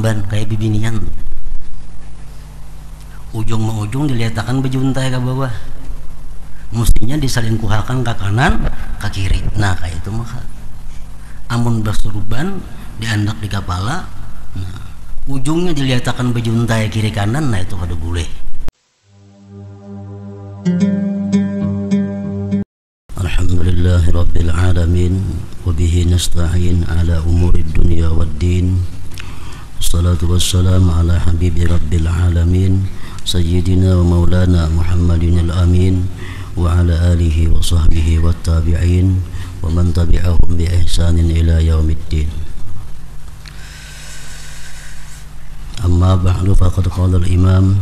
tamban kayak bibinian, ujung mau ujung diletakkan bejuntai ke bawah, mestinya diselingkuhakan ke kanan ke kiri. Nah kayak itu maka amun bersurban diandak di kepala, nah, ujungnya diletakkan bejuntai kiri kanan, nah itu kada boleh. Alhamdulillahirabbil alamin wa bihi nasta'in ala umurid dunya waddin. Wassalatu wassalamu ala habibi rabbil alamin sayyidina wa maulana Muhammadin al-amin wa ala alihi wa sahbihi wat tabi'in wa man tabi'ahum bi ihsanin ila yaumiddin. Amma ba'du, faqad qala al-imam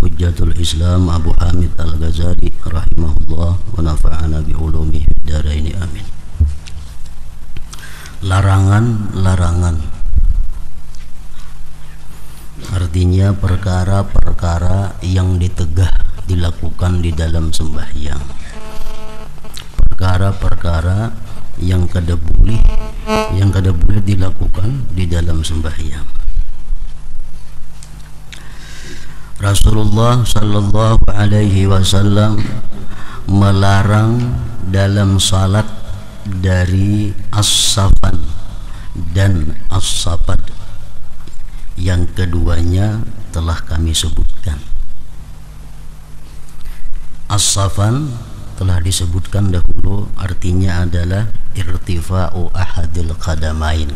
Hujjatul Islam Abu Hamid Al-Ghazali rahimahullah wa nafa'ana bi ulumihi fid dharain amin. Larangan-larangan artinya perkara-perkara yang ditegah dilakukan di dalam sembahyang, perkara-perkara yang kada boleh dilakukan di dalam sembahyang. Rasulullah sallallahu alaihi wasallam melarang dalam salat dari as-safan dan as-sabad, yang keduanya telah kami sebutkan. As-safan telah disebutkan dahulu, artinya adalah irtifa'u ahadil qadamain,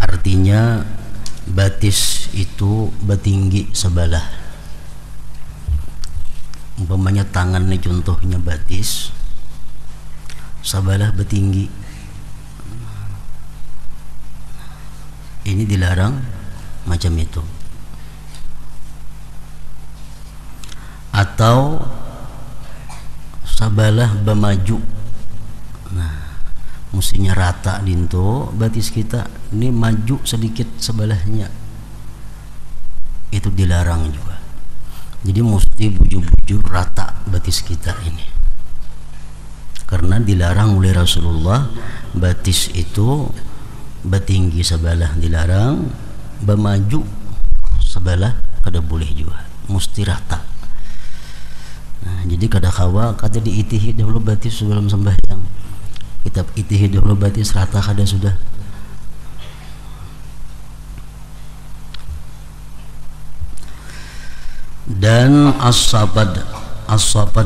artinya batis itu bertinggi sebelah. Umpamanya tangan ini contohnya batis sebelah bertinggi, ini dilarang macam itu. Atau sebelah bermaju, nah mestinya rata dinto batis kita, ini maju sedikit sebelahnya, itu dilarang juga. Jadi mesti bujur-bujur rata batis kita ini, karena dilarang oleh Rasulullah. Batis itu bertinggi sebelah dilarang, bermaju sebelah kada boleh juga, mesti rata. Nah, jadi kada kawa kada diitihi dahulu batis sebelum sembahyang, kita itihi dahulu batis rata kada sudah. Dan as-sabad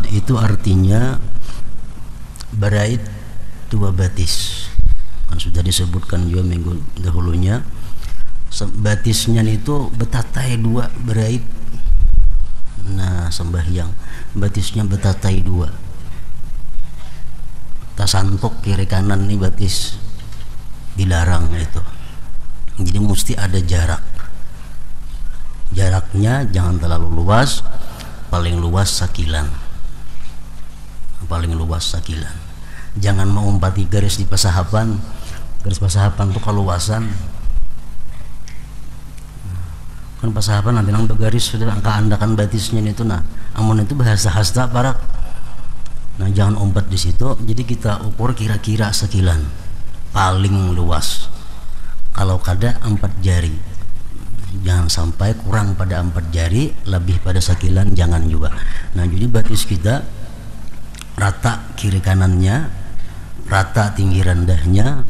itu artinya berait dua batis, kan sudah disebutkan juga minggu dahulunya. Batisnya itu betatai dua berait. Nah sembahyang batisnya betatai dua, tasantuk kiri kanan nih batis dilarang itu. Jadi mesti ada jaraknya jangan terlalu luas, paling luas sakilan, jangan mengumpati garis di pasahapan. Garis pasahapan tuh keluasan, kan pasahapan nanti nang garis sudah angka andakan batisnya itu. Nah amun itu bahasa hasta parak. Nah jangan umpat di situ. Jadi kita ukur kira-kira sekilan paling luas. Kalau kada 4 jari, jangan sampai kurang pada 4 jari, lebih pada sekilan jangan juga. Nah jadi batis kita rata kiri kanannya, rata tinggi rendahnya,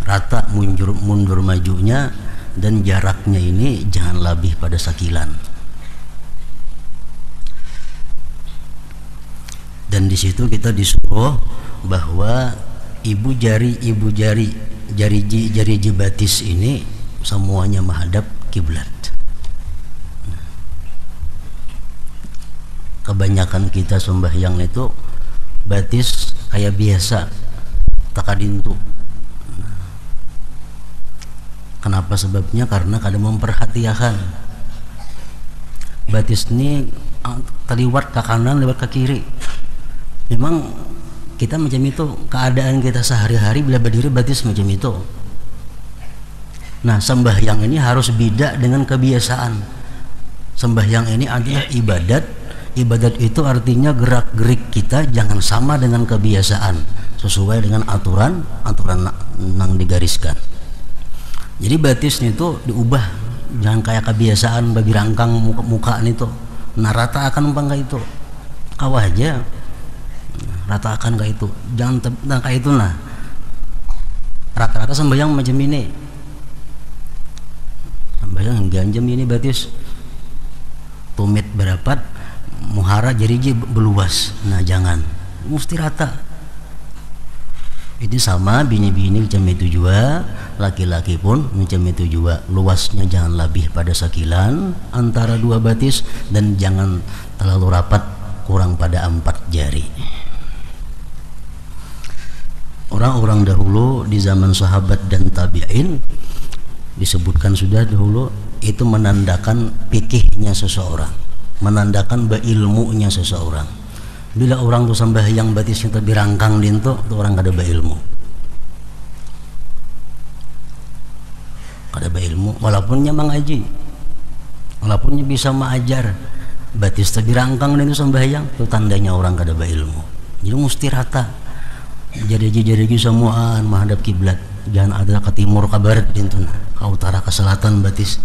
rata mundur majunya, dan jaraknya ini jangan lebih pada sekilan. Dan di situ kita disuruh bahwa jari batis ini semuanya menghadap kiblat. Kebanyakan kita sembahyang itu batis kayak biasa takadintu. Kenapa sebabnya? Karena kada memperhatikan batis ini terliwat ke kanan, lewat ke kiri. Memang kita macam itu, keadaan kita sehari-hari bila berdiri batis macam itu. Nah sembahyang ini harus beda dengan kebiasaan. Sembahyang ini adalah ibadat. Ibadat itu artinya gerak-gerik kita jangan sama dengan kebiasaan, sesuai dengan aturan yang digariskan. Jadi batisnya itu diubah, jangan kayak kebiasaan bagi rangkang muka itu. Nah rata akan apa enggak itu? Kawah aja rata akan kayak itu, jangan kayak itu. Nah rata-rata sembahyang macam ini, sembahyang ganjam ini batis tumit berapat muhara jariji beluas. Nah jangan, mesti rata. Itu sama bini-bini macam itu juga, laki-laki pun macam itu juga. Luasnya jangan lebih pada sekilan antara dua batis, dan jangan terlalu rapat kurang pada 4 jari. Orang-orang dahulu di zaman sahabat dan tabi'in disebutkan sudah dahulu, itu menandakan fikihnya seseorang, menandakan beilmunya seseorang. Bila orang tuh sembahyang batisnya tapi rangkang dinto, itu orang kada beilmu. Kada beilmu, walaupunnya mengaji, walaupunnya bisa mengajar, batis tapi rangkang dinto sembahyang, itu tandanya orang kada beilmu. Jadi mesti rata. Jadi semuaan menghadap kiblat, jangan ada ke timur ke barat dinto, ke utara ke selatan batis.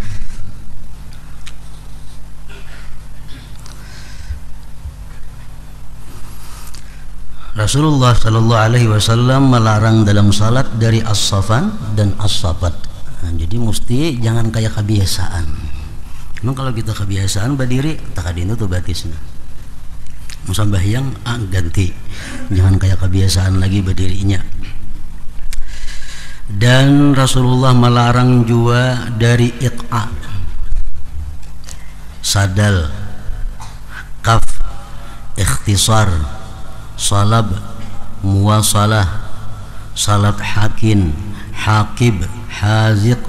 Rasulullah Shallallahu Alaihi Wasallam melarang dalam salat dari as-safan dan as-sabat. Nah, jadi mesti jangan kayak kebiasaan. Memang kalau kita kebiasaan berdiri, tak ada itu tuh batisnya. Musambahyang ganti, jangan kayak kebiasaan lagi berdirinya. Dan Rasulullah melarang juga dari iqa, sadal, kaf, ikhtisar, salab, muwasalah, salat hakin, hakib, haziq,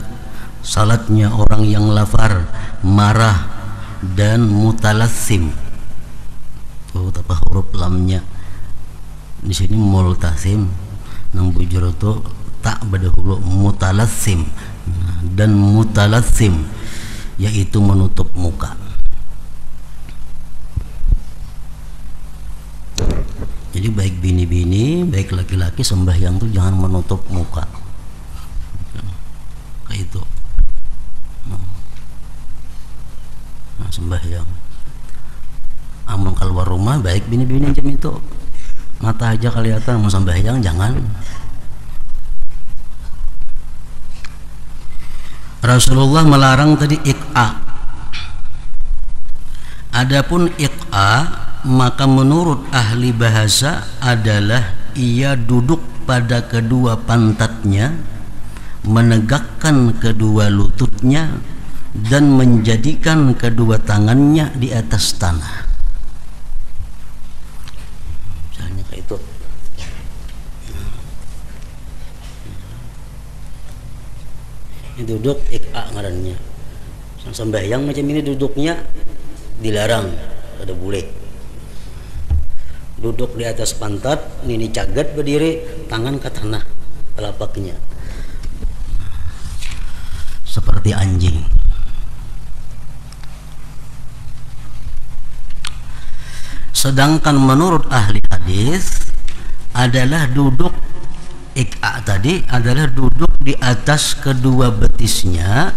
salatnya orang yang lapar, marah, dan mutalassim. Tuh apa huruf lamnya di sini multasim, nang bujur itu tak berdahulu mutalassim, dan mutalassim yaitu menutup muka. Jadi baik bini-bini, baik laki-laki sembahyang tuh jangan menutup muka. Kayak itu. Nah, sembahyang. Amun keluar rumah baik bini-bini macam itu. Mata aja kelihatan, mau sembahyang jangan. Rasulullah melarang tadi iqa. Adapun iqa, maka menurut ahli bahasa adalah ia duduk pada kedua pantatnya, menegakkan kedua lututnya, dan menjadikan kedua tangannya di atas tanah. Misalnya kayak itu. Ini duduk iqa ngarannya. Sembahyang macam ini duduknya dilarang, ada boleh. Duduk di atas pantat, ini cagat berdiri, tangan ke tanah telapaknya, seperti anjing. Sedangkan menurut ahli hadis adalah duduk iqa tadi adalah duduk di atas kedua betisnya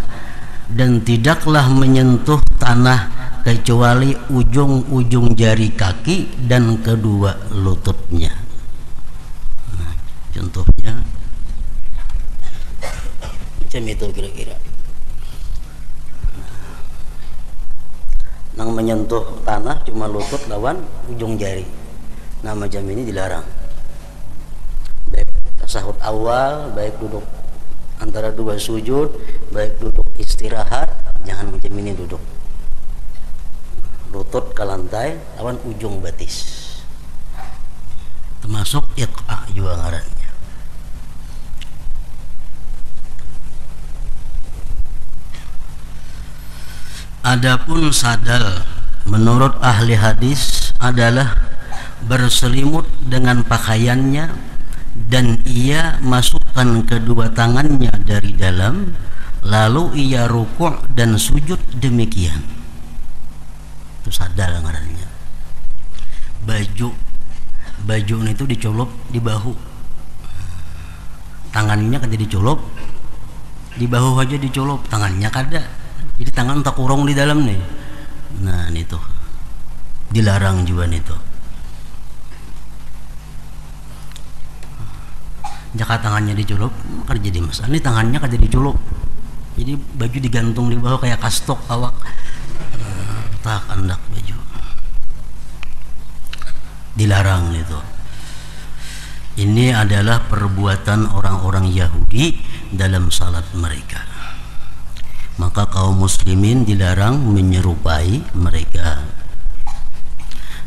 dan tidaklah menyentuh tanah kecuali ujung-ujung jari kaki dan kedua lututnya. Nah, contohnya macam itu kira-kira. Nang menyentuh tanah cuma lutut lawan ujung jari. Nah macam ini dilarang. Baik tasahud awal, baik duduk antara dua sujud, baik duduk istirahat, jangan macam ini duduk. Lutut ke lantai lawan ujung batis. Termasuk iqa juga ngarannya. Adapun sadal menurut ahli hadis adalah berselimut dengan pakaiannya dan ia masukkan kedua tangannya dari dalam, lalu ia rukuk dan sujud demikian. Itu sadal ngarannya. Baju itu dicolok di bahu, tangannya kan dicolok di bahu aja dicolop, tangannya kada, jadi tangan tak kurung di dalam nih. Nah ini tuh dilarang juga nih tuh. Jika tangannya dicolop kan jadi masalah. Ini tangannya kan jadi dicolop, jadi baju digantung di bawah kayak kastok awak, tak andak baju, dilarang itu. Ini adalah perbuatan orang-orang Yahudi dalam salat mereka. Maka kaum muslimin dilarang menyerupai mereka.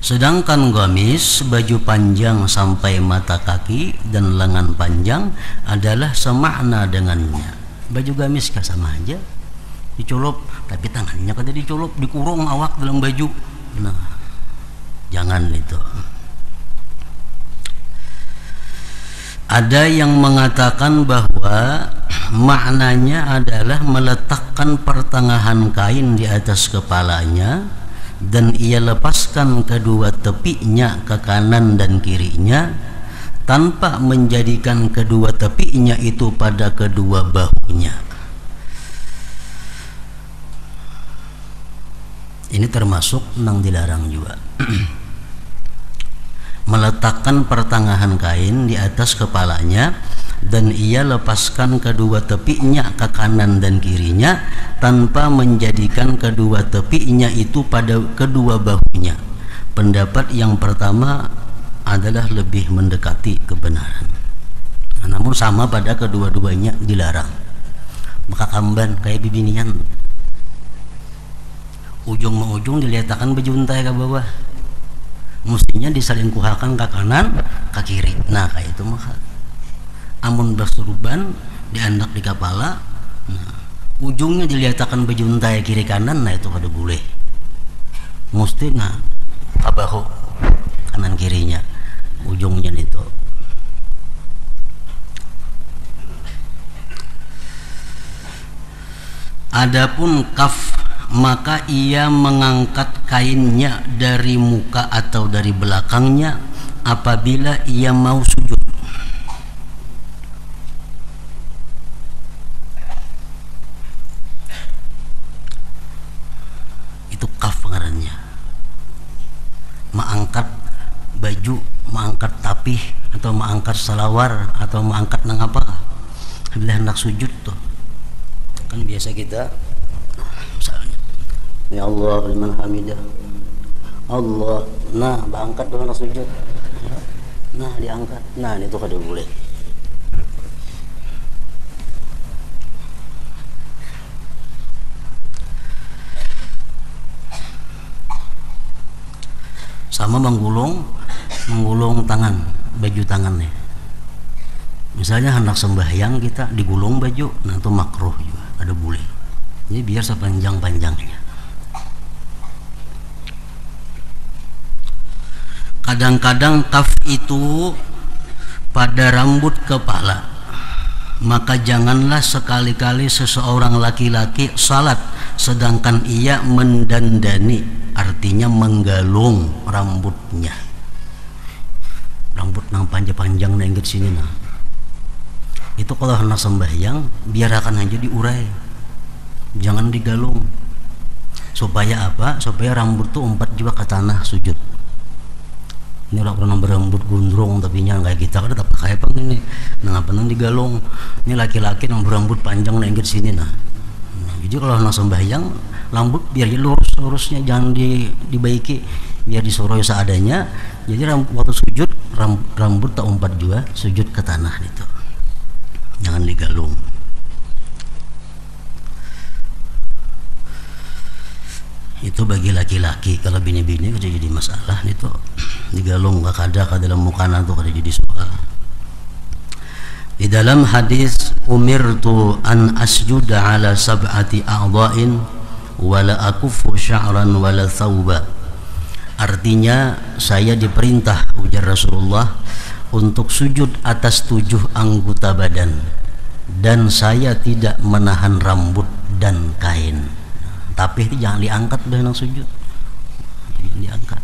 Sedangkan gamis, baju panjang sampai mata kaki dan lengan panjang adalah semakna dengannya. Baju gamis kan sama aja, dicolop, tapi tangannya kada dicolop, dikurung awak dalam baju. Nah, jangan itu. Ada yang mengatakan bahwa maknanya adalah meletakkan pertengahan kain di atas kepalanya dan ia lepaskan kedua tepinya ke kanan dan kirinya tanpa menjadikan kedua tepinya itu pada kedua bahunya. Ini termasuk yang dilarang juga. Meletakkan pertengahan kain di atas kepalanya dan ia lepaskan kedua tepinya ke kanan dan kirinya tanpa menjadikan kedua tepinya itu pada kedua bahunya. Pendapat yang pertama adalah lebih mendekati kebenaran, namun sama pada kedua-duanya dilarang. Maka kamban kayak bibinian, ujung ujung diletakkan bejuntai ke bawah, mestinya diselingkuhakan ke kanan ke kiri. Nah kayak itu maka amun bersuruban diandak di kepala, nah, ujungnya dilihatkan bejuntai kiri kanan, nah itu kada boleh, mesti nah kabahu kanan kirinya ujungnya itu. Adapun kaf, maka ia mengangkat kainnya dari muka atau dari belakangnya apabila ia mau sujud. Itu kaf ngarannya. Mengangkat baju, mengangkat tapih, atau mengangkat salawar, atau mengangkat nang apa bila hendak sujud tuh. Kan biasa kita misalnya ya Allah liman hamidah Allah, nah diangkat dulu sujud, nah diangkat, nah itu kada boleh. Sama menggulung tangan, baju tangannya. Misalnya hendak sembahyang kita digulung baju, nah itu makruh juga, ada boleh. Jadi biar sepanjang-panjangnya. Kadang-kadang kaf itu pada rambut kepala, maka janganlah sekali-kali seseorang laki-laki salat sedangkan ia mendandani, artinya menggalung rambutnya. Rambut nang panjang-panjang nang inget sini nah. Itu kalau hendak sembahyang biarkan aja diurai, jangan digalung. Supaya apa? Supaya rambut tuh umpat juga ke tanah sujud. Ini orang berambut gondrong tapi nyang kayak kita kan tak pakai apa ini. Nah apa nang digalung? Ini laki-laki yang berambut panjang nang inget sini nah. Jadi kalau hendak sembahyang rambut biar lurus-lurusnya, jangan dibaiki, biar disoroi seadanya. Jadi waktu sujud rambut tak umpat juga sujud ke tanah itu, jangan digalung. Itu bagi laki-laki. Kalau bini-bini kada jadi masalah itu, digalung kada dalam mukana tuh kada jadi soal. Di dalam hadis umirtu an asjuda ala sab'ati a'dha'in wala akuffu sya'ran wala thawba. Artinya saya diperintah, ujar Rasulullah, untuk sujud atas 7 anggota badan dan saya tidak menahan rambut dan kain. Tapi jangan diangkat dengan sujud, jangan diangkat.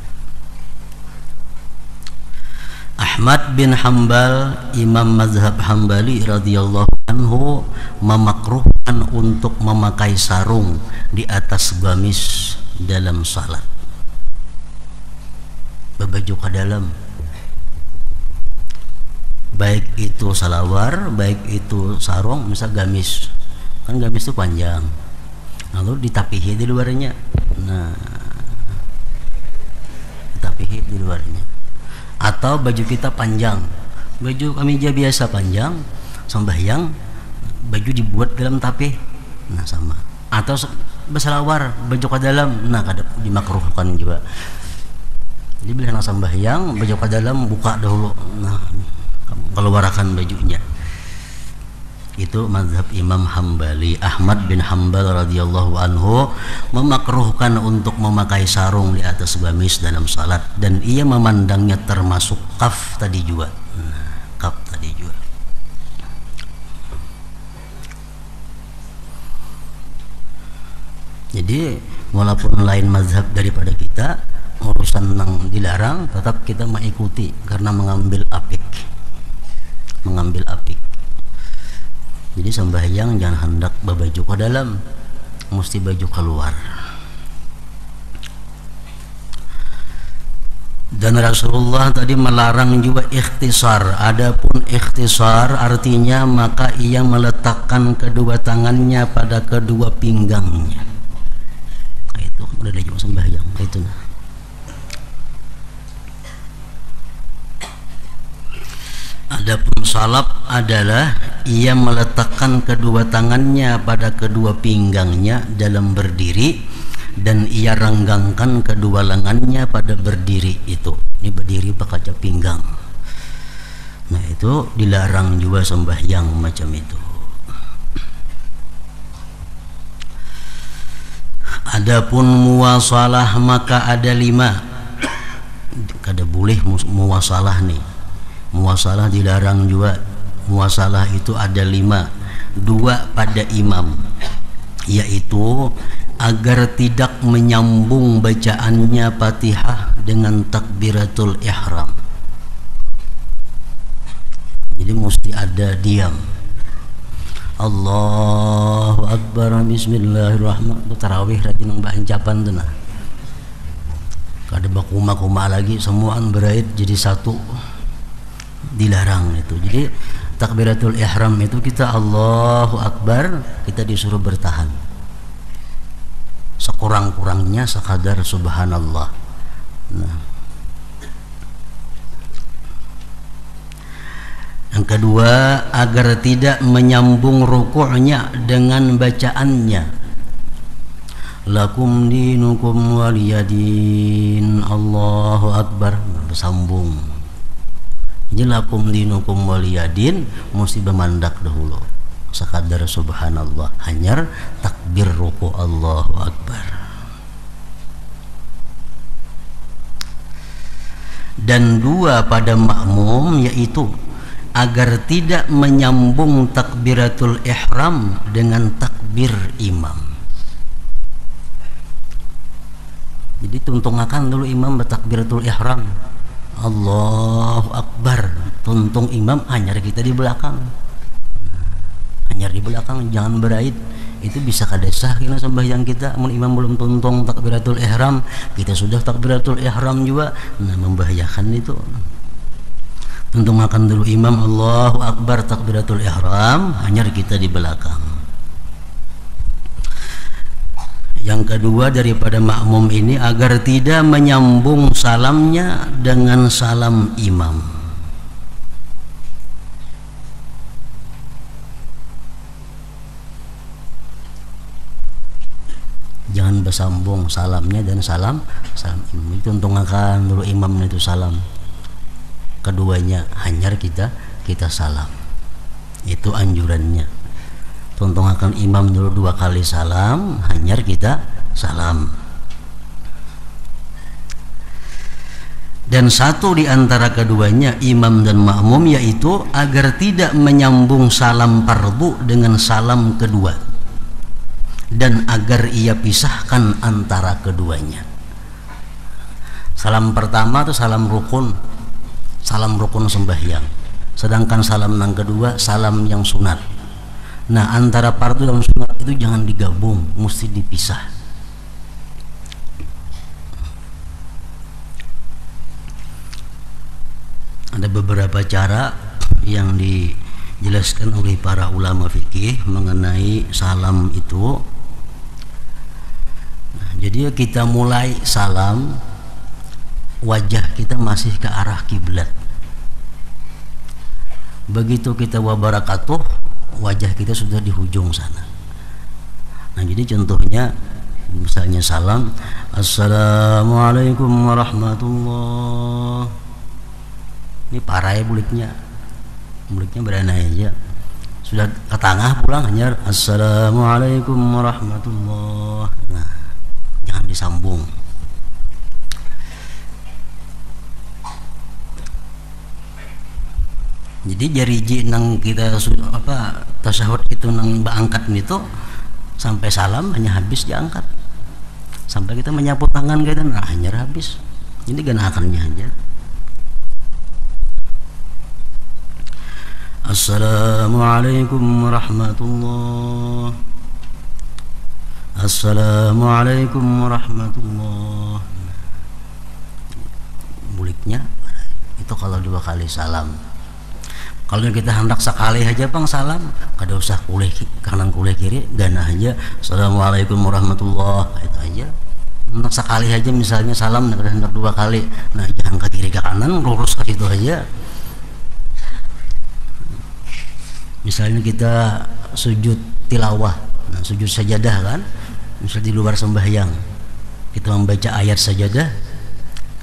Ahmad bin Hambal, imam mazhab Hambali radhiyallahu anhu, memakruhkan untuk memakai sarung di atas gamis dalam salat. Berbaju ke dalam, baik itu salawar, baik itu sarung, misal gamis, kan gamis itu panjang, lalu ditapihi di luarnya. Nah, ditapihi di luarnya. Atau baju kita panjang, baju kemeja biasa panjang, sembahyang, baju dibuat dalam tapih, nah sama. Atau bersalawar, baju ke dalam, nah dimakruhkan juga. Jadi bila nak sembahyang, baju ke dalam buka dahulu, nah keluarkan bajunya. Itu mazhab Imam Hambali. Ahmad bin Hambal radhiyallahu anhu memakruhkan untuk memakai sarung di atas gamis dalam salat, dan ia memandangnya termasuk kaf tadi juga. Nah, kaf tadi juga. Jadi walaupun lain mazhab daripada kita, urusan yang dilarang tetap kita mengikuti karena mengambil apik. Jadi sembahyang jangan hendak berbaju ke dalam, mesti baju keluar. Dan Rasulullah tadi melarang juga ikhtisar. Adapun ikhtisar artinya maka ia meletakkan kedua tangannya pada kedua pinggangnya. Nah, itu udah ada juga sembahyang. Itu nah. Adapun salap adalah ia meletakkan kedua tangannya pada kedua pinggangnya dalam berdiri, dan ia renggangkan kedua lengannya pada berdiri itu. Ini berdiri pakai pinggang. Nah, itu dilarang juga sembahyang macam itu. Adapun muwasalah maka ada 5. Kada boleh muwasalah nih. Muwasalah dilarang juga. Muwasalah itu ada 5. 2 pada imam, yaitu agar tidak menyambung bacaannya Fatihah dengan takbiratul ihram. Jadi mesti ada diam. Allahu Akbar, bismillahirrahmanirrahim. Tarawih rajin bancapan tu nah. Kada bakuma-kuma lagi, semuaan berait jadi satu. Dilarang itu. Jadi takbiratul ihram itu kita Allahu Akbar, kita disuruh bertahan sekurang-kurangnya sekadar subhanallah. Nah, yang kedua, agar tidak menyambung rukuknya dengan bacaannya lakum dinukum waliyadin, Allahu Akbar, bersambung. Jadi lakum dinukum waliyadin mesti bermandak dahulu sekadar subhanallah, hanyar takbir ruku Allahu Akbar. Dan 2 pada makmum, yaitu agar tidak menyambung takbiratul ihram dengan takbir imam. Jadi tuntungakan dulu imam bertakbiratul ihram, Allahu Akbar, tuntung imam, hanyar kita di belakang. Hanyar di belakang, jangan berait. Itu bisa kadesah kena sembahyang kita. Mun imam belum tuntung takbiratul ihram, kita sudah takbiratul ihram juga. Nah, membahayakan itu. Tuntungakan dulu imam Allahu Akbar takbiratul ihram, hanyar kita di belakang. Yang kedua daripada makmum ini, agar tidak menyambung salamnya dengan salam imam. Jangan bersambung salamnya dan salam imam. Itu tuntungakan dulu imam itu salam. Keduanya hanyar kita salam. Itu anjurannya. Tuntungakan imam dulu 2 kali salam, hanyar kita salam. Dan satu di antara keduanya, imam dan makmum, yaitu agar tidak menyambung salam fardu dengan salam kedua, dan agar ia pisahkan antara keduanya. Salam pertama itu salam rukun, salam rukun sembahyang. Sedangkan salam yang kedua salam yang sunat. Nah, antara fardu dan sunat itu jangan digabung, mesti dipisah. Ada beberapa cara yang dijelaskan oleh para ulama fikih mengenai salam itu. Nah, jadi kita mulai salam, wajah kita masih ke arah kiblat. Begitu kita wabarakatuh, wajah kita sudah di ujung sana. Nah, jadi contohnya misalnya salam, assalamualaikum warahmatullah. Ini parai buliknya berana aja. Sudah ke tengah pulang hanya assalamualaikum warahmatullah. Nah, jangan disambung. Jadi jari nang kita tasyahud itu nang angkat itu sampai salam hanya habis diangkat. Sampai kita menyapu tangan kita nah hanya habis. Ini ganakannya aja. Assalamualaikum warahmatullah. Assalamualaikum warahmatullah. Buliknya itu kalau 2 kali salam. Kalau kita hendak sekali aja bang salam, kada usah kulih kanan kulih kiri, gana aja assalamualaikum warahmatullah, itu aja. Hendak sekali aja misalnya salam, hendak 2 kali, nah jangan ke kiri ke kanan, lurus ke situ aja. Misalnya kita sujud tilawah, nah, sujud sajadah kan, misalnya di luar sembahyang, kita membaca ayat sajadah,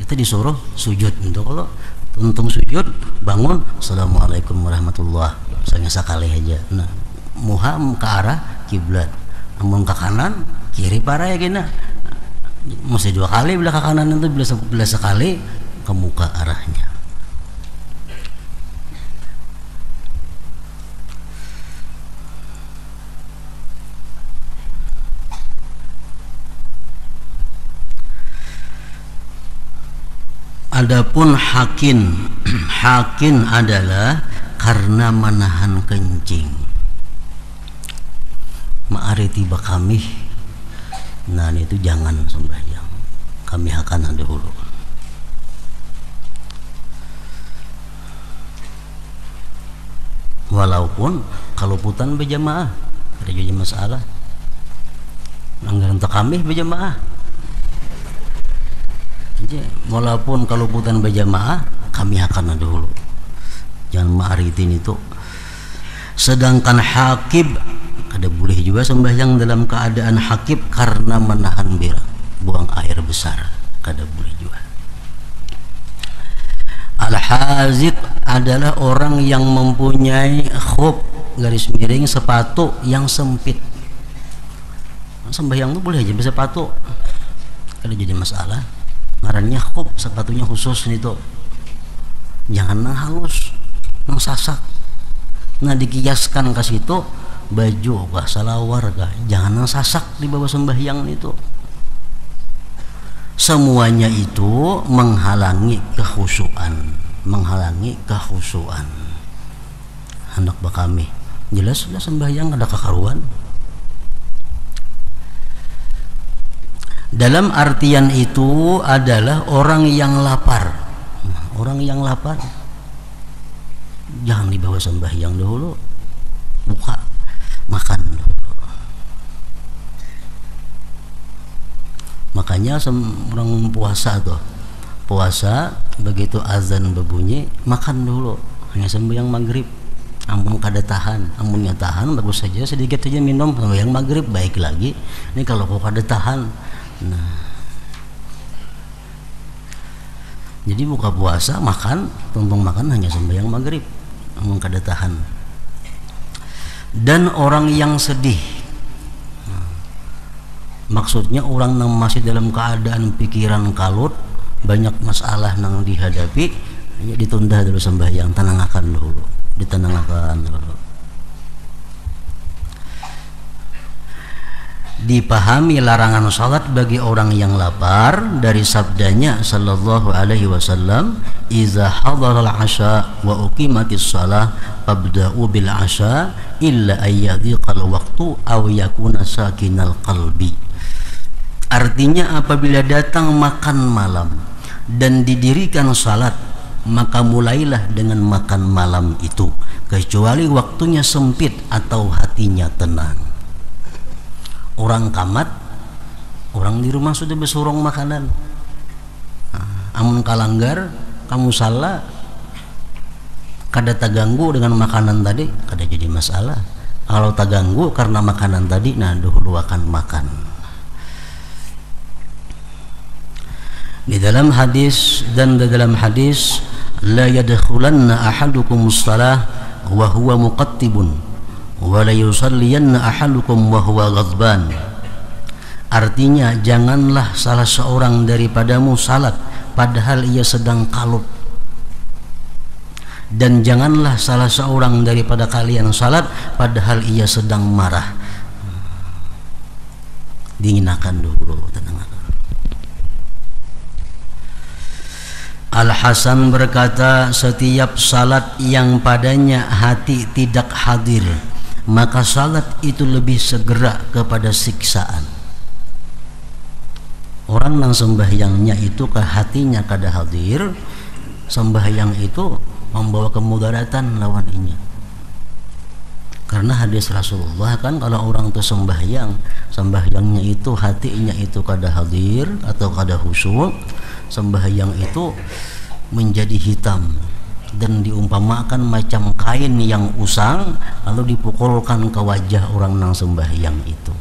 kita disuruh sujud. Untuk kalau untung sujud, bangun, assalamualaikum warahmatullah, misalnya sekali aja. Nah, muha ke arah kiblat, namun ke kanan, kiri parah ya gini. Mesti 2 kali bila ke kanan itu, bila sekali ke muka arahnya. Adapun hakin adalah karena menahan kencing. Ma'ari tiba kami, nah itu jangan sembahyang, kami akan dahulu. Walaupun kalau putan berjamaah ada juga masalah. Anggaran untuk kami berjamaah. Walaupun kalau bukan berjamaah, kami akan dahulu. Jangan ma'aritin itu. Sedangkan hakib kada boleh juga sembahyang dalam keadaan hakib karena menahan berak, buang air besar, kada boleh juga. Al-hazid adalah orang yang mempunyai khuf garis miring sepatu yang sempit. Sembahyang itu boleh aja bersepatu, kada jadi masalah. Ngarannya khuf, sepatunya khusus itu. Jangan nang halus, nang sasak. Nah dikiaskan ke situ baju kah, salawar kah, jangan nang sasak di bawah sembahyang itu. Semuanya itu menghalangi kekhusyuan, hendak bakami. Jelas sudah sembahyang ada kekaruan. Dalam artian itu adalah orang yang lapar. Orang yang lapar jangan dibawa sembahyang dahulu, buka makan dulu. Makanya orang puasa tuh, puasa begitu azan berbunyi makan dulu, hanya sembahyang maghrib. Amun kada tahan, amunnya tahan bagus saja, sedikit saja minum sembahyang maghrib baik lagi. Ini kalau kau kada tahan, nah jadi buka puasa makan, tumpang makan hanya sembahyang maghrib, amun kada tahan. Dan orang yang sedih, maksudnya orang yang masih dalam keadaan pikiran kalut, banyak masalah yang dihadapi, ya ditunda dulu sembahyang, tenangkan dulu, ditenangkan dulu. dipahami larangan salat bagi orang yang lapar dari sabdanya sallallahu alaihi wasallam, "Iza hadaral 'asha wa uqimatis shalah fabda'u bil 'asha illa ayyadhiqal waqtu aw yakuna sakinal qalbi." Artinya, apabila datang makan malam dan didirikan salat, maka mulailah dengan makan malam itu, kecuali waktunya sempit atau hatinya tenang. Orang kamat, orang di rumah sudah besurong makanan. Amun kalanggar, kamu salah, kada terganggu dengan makanan tadi, kada jadi masalah. Kalau terganggu karena makanan tadi, nah dahulu akan makan. Di dalam hadis la yadkhulanna ahadukumus shalah wa huwa muqattibun wa la yusalliyanna ahadukum wa huwa ghadban. Artinya, janganlah salah seorang daripadamu salat padahal ia sedang kalut, dan janganlah salah seorang daripada kalian salat padahal ia sedang marah. Dinginakan dulu, tenang. Al-Hasan berkata, setiap salat yang padanya hati tidak hadir, maka salat itu lebih segera kepada siksaan. Orang yang sembahyangnya itu ke hatinya kada hadir, sembahyang itu membawa kemudaratan lawan inya. Karena hadis Rasulullah kan, kalau orang itu sembahyangnya itu hatinya itu kada hadir atau kada khusyuk, sembahyang itu menjadi hitam dan diumpamakan macam kain yang usang lalu dipukulkan ke wajah orang nang sembahyang itu.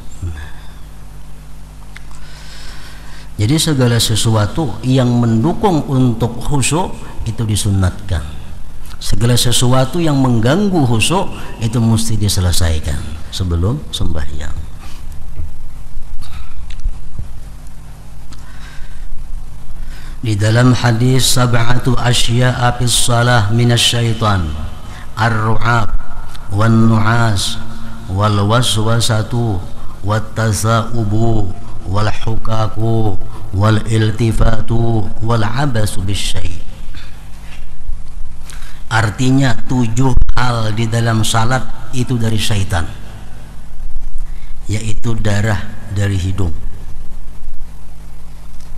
Jadi segala sesuatu yang mendukung untuk khusyuk itu disunatkan. Segala sesuatu yang mengganggu khusyuk itu mesti diselesaikan sebelum sembahyang. Di dalam hadis, sab'atu asya'a fis shalah minasyaitan, ar-ru'ab wan nu'as wal waswasatu wat tasa'ubu wal hukaku wal iltifatu wal abasu bisyai'. Artinya, 7 hal di dalam salat itu dari syaitan, yaitu darah dari hidung,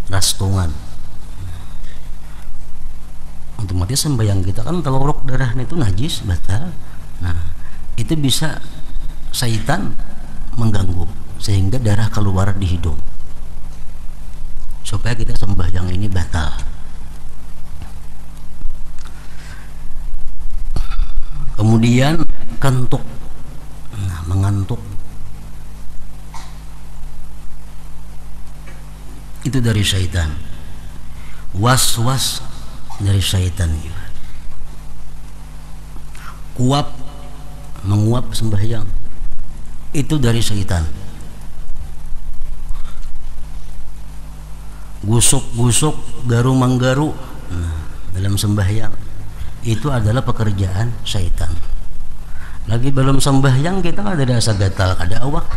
rastungan. Otomatis sembahyang kita kan teluruk darahnya itu najis, batal. Nah, itu bisa syaitan mengganggu sehingga darah keluar di hidung, supaya kita sembahyang ini batal. Kemudian kantuk, mengantuk, itu dari syaitan. Was-was dari syaitan juga. Kuap, menguap sembahyang, itu dari syaitan. Gusuk-gusuk, garu-manggaru dalam sembahyang, itu adalah pekerjaan syaitan. Lagi belum sembahyang kita ada rasa gatal, ada awak.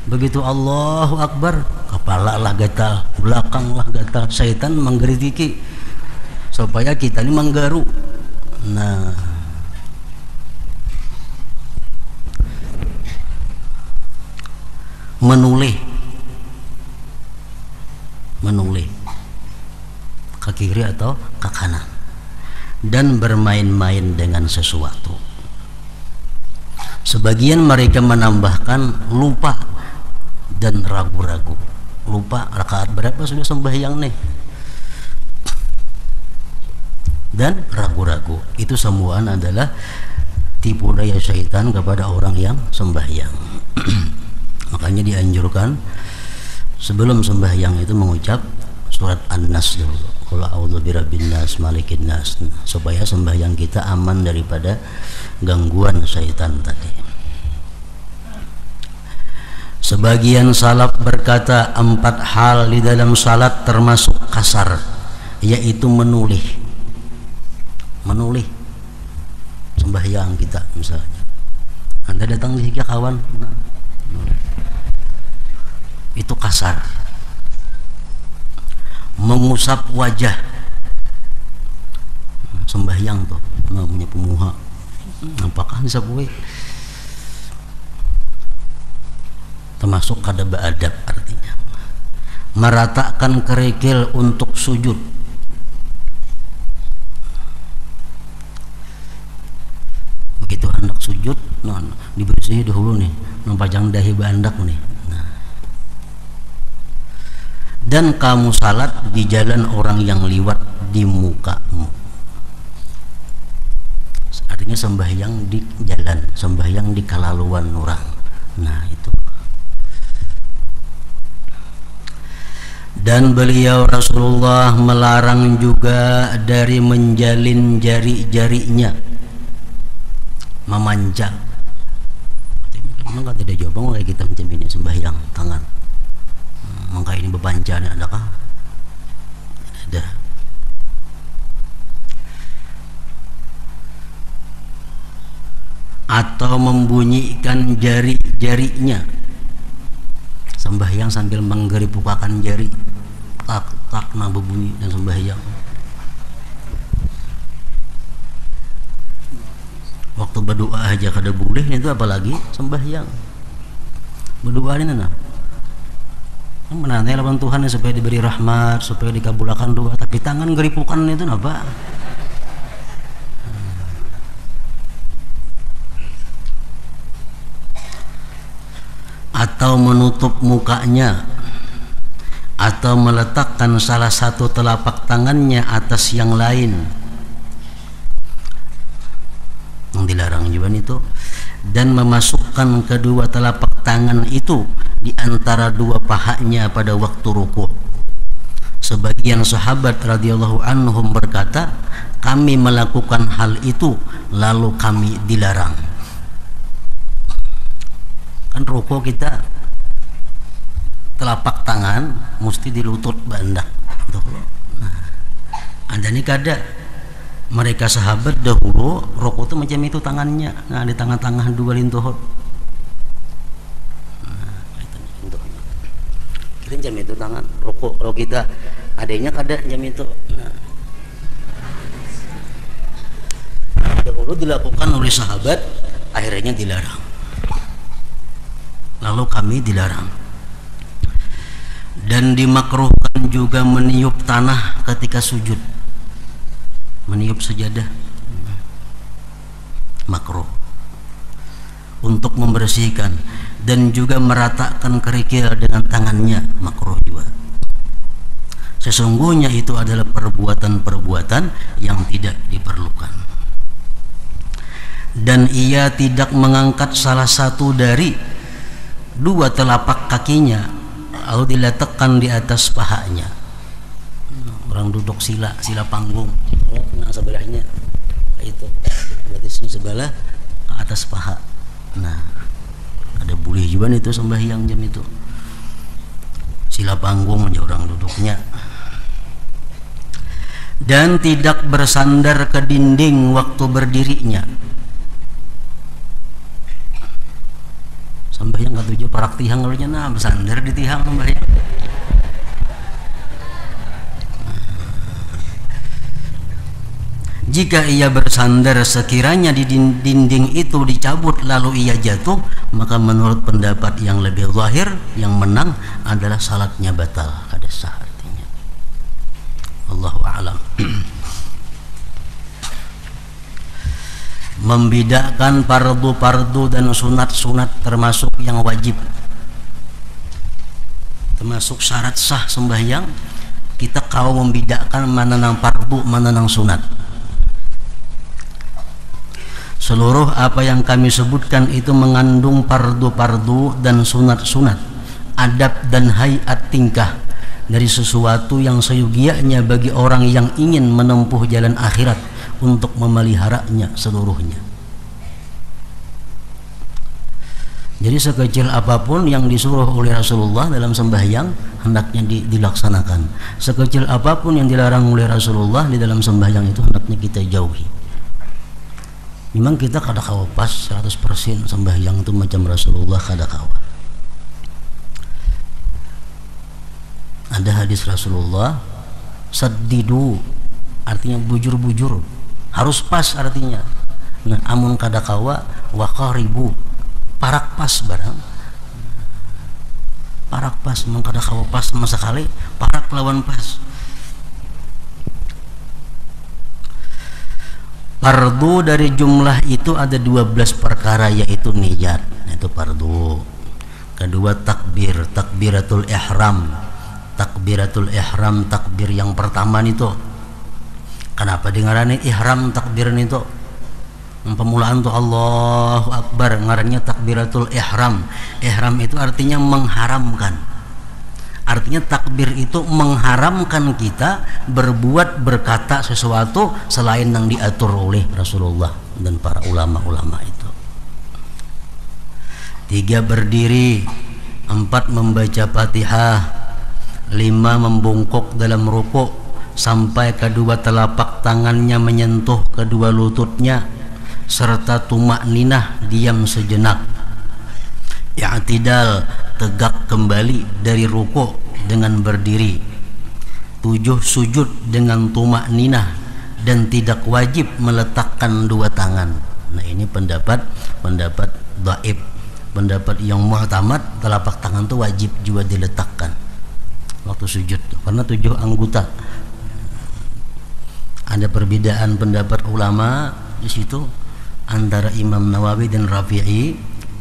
Begitu Allahu Akbar, kepala lah gatal, belakang lah gatal. Syaitan menggeritiki supaya kita ini menggaru. Nah, menulih ke kiri atau ke kanan, dan bermain-main dengan sesuatu. Sebagian mereka menambahkan lupa dan ragu-ragu. Lupa rakaat berapa sudah sembahyang nih, dan ragu-ragu. Itu semua adalah tipu daya syaitan kepada orang yang sembahyang. Makanya dianjurkan sebelum sembahyang itu mengucap surat An-Nas dulu, qul a'udzu birabbin nas malikin nas, supaya sembahyang kita aman daripada gangguan syaitan tadi. Sebagian salaf berkata 4 hal di dalam salat termasuk kasar, yaitu menulih sembahyang kita. Misalnya Anda datang di kawan, kasar, mengusap wajah. Sembahyang tuh namanya pemuha, apakah bisa gue termasuk kada beadab, artinya meratakan kerikil untuk sujud. Begitu hendak sujud, dibersih dahulu nih, nampajang dahi bandak nih. Dan kamu salat di jalan orang yang liwat di mukamu. Artinya sembahyang di jalan, sembahyang di kalaluan orang. Nah itu. Dan beliau Rasulullah melarang juga dari menjalin jari-jarinya, memanja. Memang tidak jawab kayak kita macam ini sembahyang tangan. Maka ini bebanjanya adakah? Ada. Atau membunyikan jari-jarinya, sembahyang sambil menggeripukakan jari, tak nah berbunyi dan sembahyang. Waktu berdoa aja kada boleh, itu apalagi sembahyang. Berdoa ini nah, menanti lawan Tuhan supaya diberi rahmat, supaya dikabulkan doa, tapi tangan geripukan itu apa? Atau menutup mukanya, atau meletakkan salah satu telapak tangannya atas yang lain, yang dilarang juga itu. Dan memasukkan kedua telapak tangan itu di antara dua pahanya pada waktu rukuk. Sebagian sahabat radhiyallahu anhum berkata, kami melakukan hal itu lalu kami dilarang. Kan rukuk kita telapak tangan mesti di lutut bandak. Nah, ada nih kada mereka sahabat dahulu rukuk itu macam itu tangannya. Nah, di tangan-tangan dua lintuhut. Nah, itu kira jam itu tangan rukuk. Kalau kita adanya kada jam itu. Nah, dahulu dilakukan oleh sahabat, akhirnya dilarang. Lalu kami dilarang. Dan dimakruhkan juga meniup tanah ketika sujud, meniup sajadah, makruh untuk membersihkan. Dan juga meratakan kerikil dengan tangannya, makruh juga. Sesungguhnya itu adalah perbuatan-perbuatan yang tidak diperlukan. Dan ia tidak mengangkat salah satu dari dua telapak kakinya lalu diletakkan di atas pahanya. Orang duduk sila panggung, nah sebelahnya itu batisnya sebelah ke atas paha. Nah ada boleh juga itu sembahyang jam itu, sila panggung aja orang duduknya. Dan tidak bersandar ke dinding waktu berdirinya. Sembahyang kata tujuh parak tihang lalunya, nah bersandar di tihang sembahyang. Jika ia bersandar sekiranya di dinding itu dicabut lalu ia jatuh, maka menurut pendapat yang lebih zahir, yang menang adalah salatnya batal, kada sah artinya. Allahu a'lam. Membedakan fardu-fardu dan sunat-sunat termasuk yang wajib, termasuk syarat sah sembahyang. Kita kau membedakan mana nang fardu, mana nang sunat. Seluruh apa yang kami sebutkan itu mengandung fardu-fardu dan sunat-sunat, adab dan hayat tingkah dari sesuatu yang seyogianya bagi orang yang ingin menempuh jalan akhirat untuk memeliharanya seluruhnya. Jadi sekecil apapun yang disuruh oleh Rasulullah dalam sembahyang hendaknya dilaksanakan. Sekecil apapun yang dilarang oleh Rasulullah di dalam sembahyang itu hendaknya kita jauhi. Memang kita kada kawa pas 100% sembahyang itu macam Rasulullah, kada kawa. Ada hadis Rasulullah, saddidu artinya bujur-bujur, harus pas artinya. Nah, amun kadakawa wa qaribu, parak pas barang. Parak pas, mun kadakawa pas sama sekali, parak lawan pas. Fardu dari jumlah itu ada 12 perkara, yaitu niat, itu fardu. Kedua takbir, takbiratul ihram. Takbiratul ihram, takbir yang pertama itu. Kenapa dengarane ihram takbir itu? Pemulaan tuh Allahu Akbar, ngarannya takbiratul ihram. Ihram itu artinya mengharamkan. Artinya takbir itu mengharamkan kita berbuat, berkata sesuatu selain yang diatur oleh Rasulullah dan para ulama-ulama itu. 3 berdiri, 4 membaca Fatihah, 5 membungkuk dalam rukuk sampai kedua telapak tangannya menyentuh kedua lututnya, serta tumakninah, diam sejenak. I'tidal, tegak kembali dari rukuk dengan berdiri. 7 sujud dengan tumakninah dan tidak wajib meletakkan 2 tangan. Nah, ini pendapat dhaif. Pendapat yang muhtamad, telapak tangan itu wajib juga diletakkan waktu sujud karena 7 anggota. Ada perbedaan pendapat ulama di situ antara Imam Nawawi dan Rafi'i.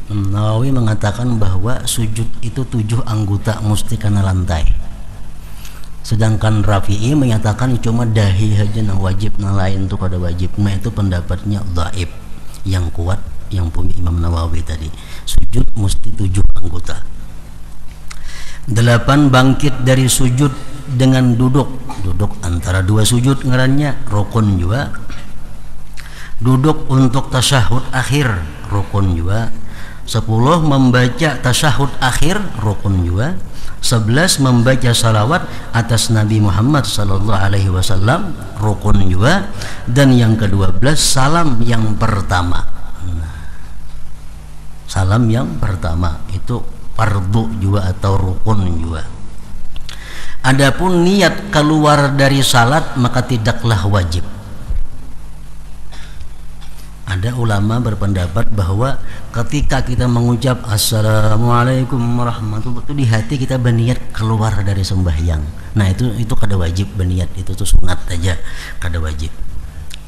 Nawawi mengatakan bahwa sujud itu 7 anggota mesti kena lantai, sedangkan Rafi'i menyatakan cuma dahi saja yang wajib, yang lain itu kada wajib. Nah, itu pendapatnya dhaif. Yang kuat yang punya Imam Nawawi tadi, sujud mesti 7 anggota. 8 bangkit dari sujud dengan duduk antara 2 sujud ngarannya rukun juga. Duduk untuk tasyahud akhir rukun juga. 10 membaca tasyahud akhir rukun juga. 11 membaca salawat atas Nabi Muhammad sallallahu alaihi wasallam rukun juga. Dan yang ke-12 salam yang pertama. Salam yang pertama itu fardu juga atau rukun juga. Adapun niat keluar dari salat maka tidaklah wajib. Ada ulama berpendapat bahwa ketika kita mengucap assalamualaikum warahmatullahi wabarakatuh, di hati kita berniat keluar dari sembahyang. Nah, itu kada wajib berniat, itu tuh sunat aja, kada wajib.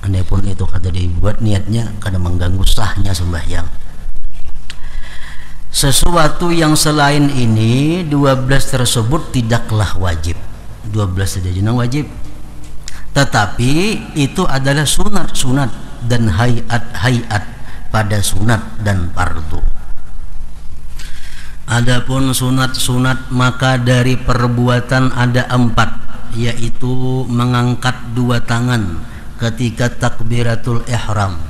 Andapun itu kada dibuat niatnya, kada mengganggu sahnya sembahyang. Sesuatu yang selain ini 12 tersebut tidaklah wajib. 12 saja yang wajib, tetapi itu adalah sunat dan hayat pada sunat dan fardu. Adapun sunat maka dari perbuatan ada 4, yaitu mengangkat 2 tangan ketika takbiratul ihram.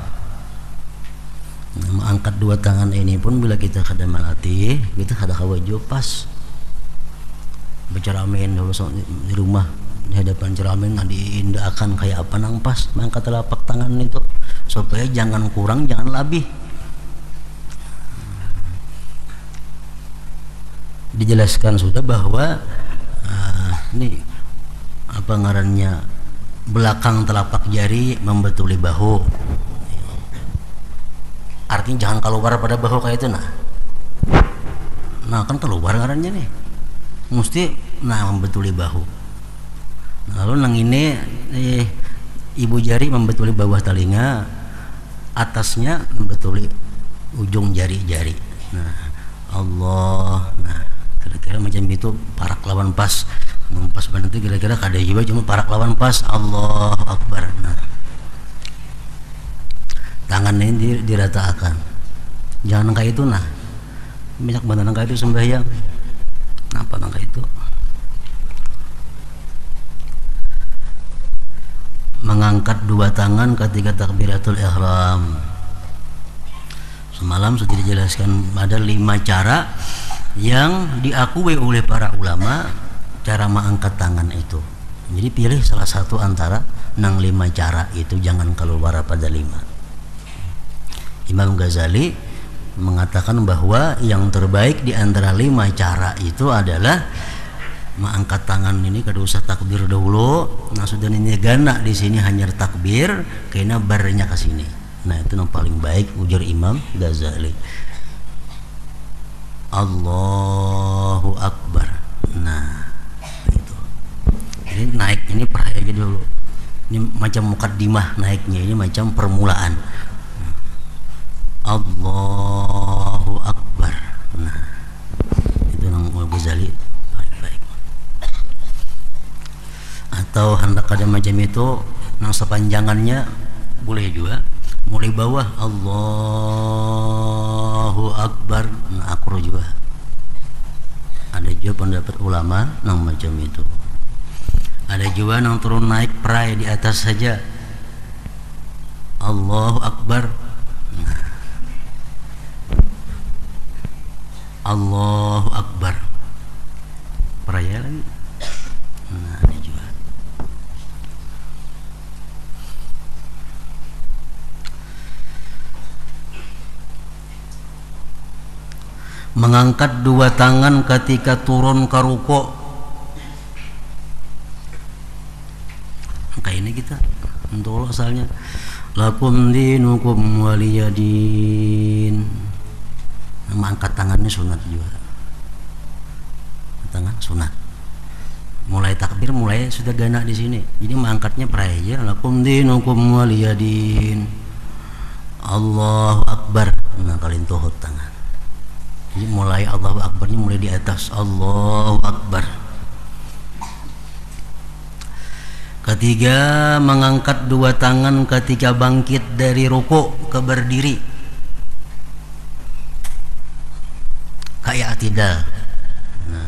Mengangkat 2 tangan ini pun bila kita kada melatih, kita kada kawajo pas berceramain dulu di rumah di hadapan ceramain, diindahkan kayak apa nang pas mengangkat telapak tangan itu supaya jangan kurang jangan lebih. Dijelaskan sudah bahwa ini apa ngarannya, belakang telapak jari membetuli bahu. Artinya jangan keluar pada bahu kayak itu nah kan keluar ngarannya nih, mesti membetuli bahu. Lalu nang ini ibu jari membetuli bawah telinga, atasnya membetuli ujung jari-jari. Nah, Allah, kira-kira macam itu parak lawan pas. Pas banget itu kira-kira kada juga cuma parak lawan pas. Allahu Akbar. Nah, tangan ini diratakan. Jangan kayak itu banyak banget nangka itu sembahyang. Apa nangka itu? Mengangkat 2 tangan ketika takbiratul ihram. Semalam sudah dijelaskan ada 5 cara yang diakui oleh para ulama cara mengangkat tangan itu. Jadi pilih salah satu antara 5 cara itu, jangan keluar pada 5. Imam Ghazali mengatakan bahwa yang terbaik di antara 5 cara itu adalah Angkat tangan ini kada usah takbir dahulu. Nah sudah ini gana di sini hanya takbir, kena barnya ke sini. Nah itu yang paling baik ujar Imam Ghazali. Allahu Akbar. Nah itu. Ini naik ini peraya aja dulu. Ini macam mukaddimah naiknya, ini macam permulaan. Allahu Akbar. Nah itu yang Ghazali. Atau hendak ada macam itu nang sepanjangannya boleh juga mulai bawah Allahu Akbar. Nah akur juga ada juga pendapat ulama nang macam itu. Ada juga nang turun naik perai di atas saja Allahu Akbar. Nah, Allahu Akbar peraya lagi. Nah ada juga. Mengangkat dua tangan ketika turun ke ruku. Kayak ini kita untuk asalnya lakum dinukum waliyadin. Mengangkat tangannya sunat juga. Tangan sunat. Mulai takbir mulai sudah gana di sini. Jadi mengangkatnya prayer lakum dinukum waliyadin. Allahu Akbar. Nah kalian tuhut tangan. Jadi mulai Allahu Akbarnya mulai di atas Allahu Akbar. Ketiga, mengangkat dua tangan ketika bangkit dari ruku ke berdiri kayak atidal. Nah,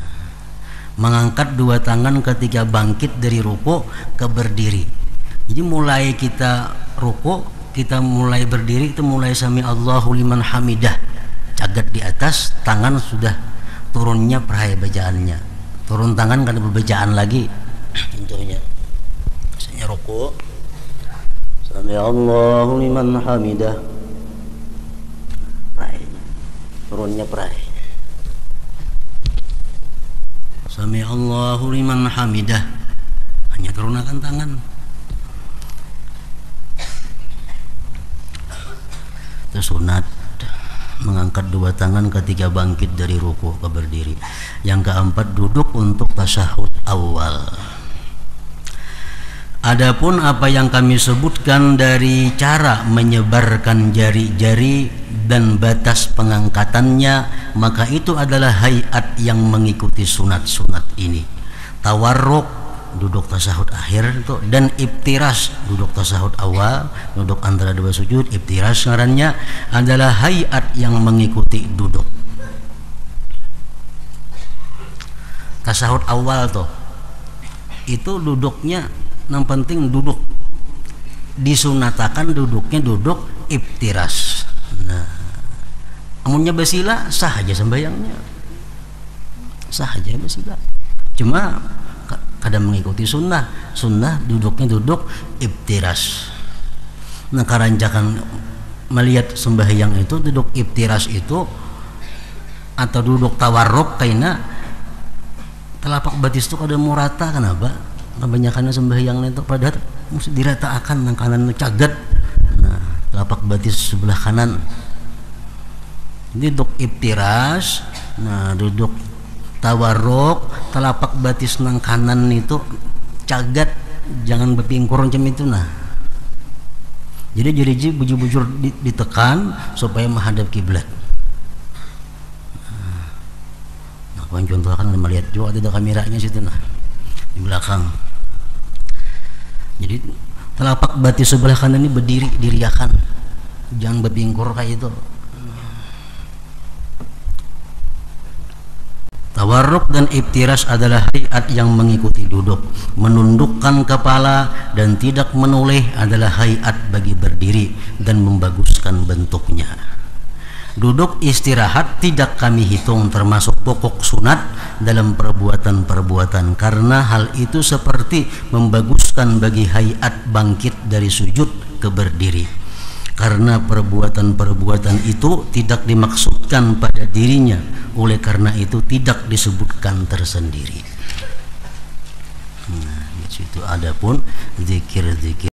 mengangkat dua tangan ketika bangkit dari ruku ke berdiri. Jadi mulai kita ruku, kita mulai berdiri, itu mulai sami Allahu liman hamidah. Cagat di atas, tangan sudah turunnya perhaya bacaannya. Turun tangan kan berbacaan lagi. Contohnya misalnya ruku sami Allahu liman hamidah, perhayanya turunnya perhaya. Sami Allahu liman hamidah, hanya turunkan tangan. Itu sunat. Mengangkat dua tangan ketika bangkit dari ruku ke berdiri. Yang keempat, duduk untuk tasyahud awal. Adapun apa yang kami sebutkan dari cara menyebarkan jari-jari dan batas pengangkatannya, maka itu adalah hayat yang mengikuti sunat-sunat ini. Tawarruk, duduk tasyahud akhir itu, dan ibtiras, duduk tasyahud awal, duduk antara dua sujud. Ibtiras ngarannya adalah hayat yang mengikuti duduk. Tasyahud awal tuh itu duduknya yang penting duduk, disunatakan duduknya duduk ibtiras. Nah, amunnya basila sah aja sembahyangnya, sah aja basila. Cuma kadang mengikuti sunnah duduknya duduk ibtiras. Nah karanjakan melihat sembahyang itu duduk ibtiras itu atau duduk tawarruk kaina telapak batis itu kada mau rata. Kenapa? Kebanyakan sembahyang itu padahal mesti diratakan nang kanan cagat. Nah telapak batis sebelah kanan duduk ibtiras. Nah duduk tawarruk, telapak batis nang kanan itu cagat, jangan berpingkur macam itu. Nah jadi jari bujur-bujur ditekan supaya menghadap kiblat. Nah kawan contoh kan melihat juga ada kameranya situ nah di belakang. Jadi telapak batis sebelah kanan ini berdiri diriakan, jangan berpingkur kayak itu. Tawarruk dan ibtiras adalah hayat yang mengikuti duduk. Menundukkan kepala dan tidak menoleh adalah hayat bagi berdiri dan membaguskan bentuknya. Duduk istirahat tidak kami hitung termasuk pokok sunat dalam perbuatan-perbuatan, karena hal itu seperti membaguskan bagi hayat bangkit dari sujud ke berdiri. Karena perbuatan-perbuatan itu tidak dimaksudkan pada dirinya, oleh karena itu tidak disebutkan tersendiri. situ. Adapun zikir-zikir